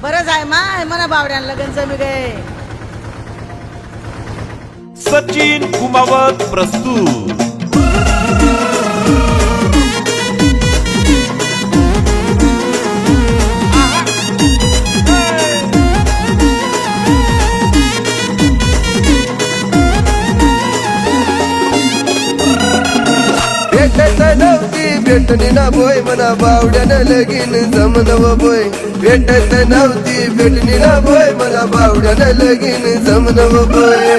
बरं जाय माय मना बावड्यान लगन जमी गे. सचिन कुमावत प्रस्तुत. भेटत नव्हती भेटणी ना बोय मना बावड्यानं लगीन जमनव बोय. भेटत नव्हती भेटणी ना बोय मला बावड्यानं लगीन जमनव बोय.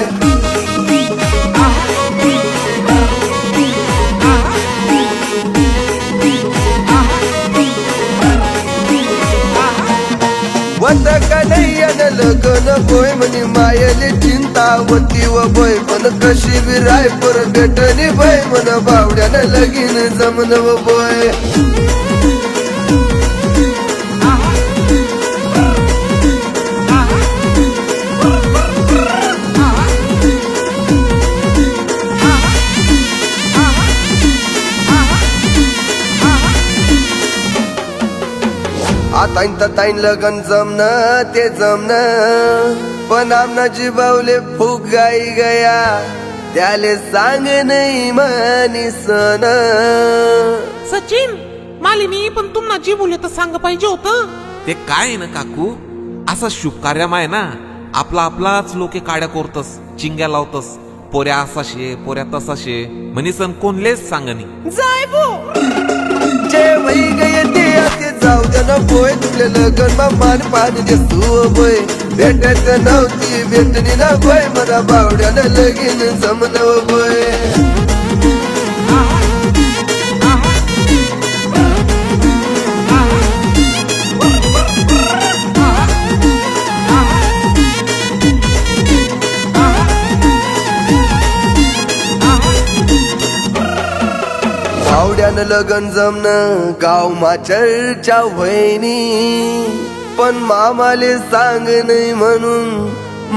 वत कन्हैयानं लगन बोय म्हणे मायली चिंता होती व बोय. पण कशी विराय पर भेटणी बोय मन बावड्यानं लगीन जमनव बोय. आता ताईन लगन जमन ते जमन पण आमना जीवावले फुग गाई गया त्याले सांग नाही मानी सन. सचिन मालिनी पण तुम्हाला जी बोलले तर सांग पाहिजे होतं. ते काय आहे ना काकू, असा शुभ कार्यम आहे ना, आपलाच लोके काड्या करतस, चिंग्या लावतस, पोऱ्या असाशे पोऱ्या तसाशे म्हणीसन कोणलेच सांगनी. जाय बो जे वही गये ते जाऊ दे न बोय. तुले लगन मा मान पान दे तू बोय. भेटत नव्हती भेटणी ना बोय मला बावड्यानं लगीन जमनव बोय. बावड्यानं लगन जमन गाव मा चर्चा वहिनी पण मामाले सांग नाही म्हणून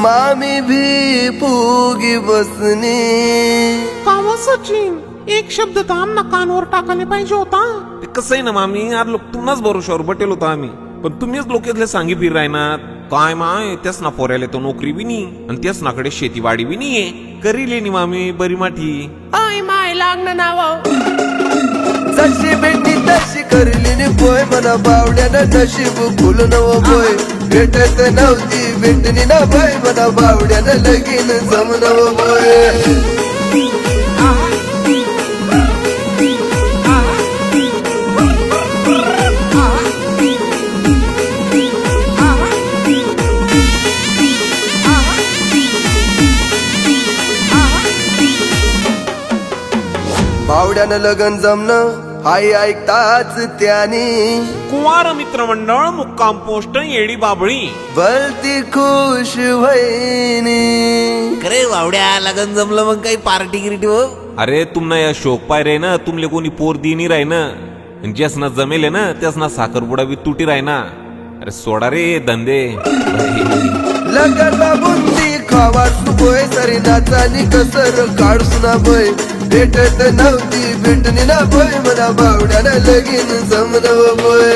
मामी भी पुगी बसनी. कावा सचिन एक शब्द तर आमना कानवर टाकायला पाहिजे होता. ते कसं आहे ना मामी, आज लोक तुम्हाच भरोशावर बटेल होता आम्ही, पण तुम्हीच लोकेतले सांगी फिर राहणार काय माय. त्याच ना पोऱ्याले तो नोकरी बी नाही आणि त्याच नाकडे शेतीवाडी बी नाहीये. करीले नी मामी बरी माठी. आय माय लागणं नाव जशी भेटली तशी करली नि बोय मना बावड्यानं नशीब फुलून व बोय. भेटत नव्हती भेटणी ना बोय मना बावड्यानं लगीन जमनव बोय. बावड्यानं लगन जमन हाय ऐकताच त्यानी. कुवार मित्रमंडळ मुक्काम पोस्ट येडी बाबळी भलती खुश वहिनी. करे वावड्या लगन जमलं मग काही पार्टी गिरिटी हो. अरे तुमना या शोक पाय रे ना, तुमले कोणी पोर दिनी राही ना, ज्यास ना जमेले ना त्यास ना साखरपुडा बी तुटी राही ना. अरे सोडा रे धंदे. लगन बुंदी खावा बोय सरी नाचानी कसर काढूस ना बोय. भेटत नव्हती भेटणी ना बोय मला बावड्यानं लगीन जमनव बोय.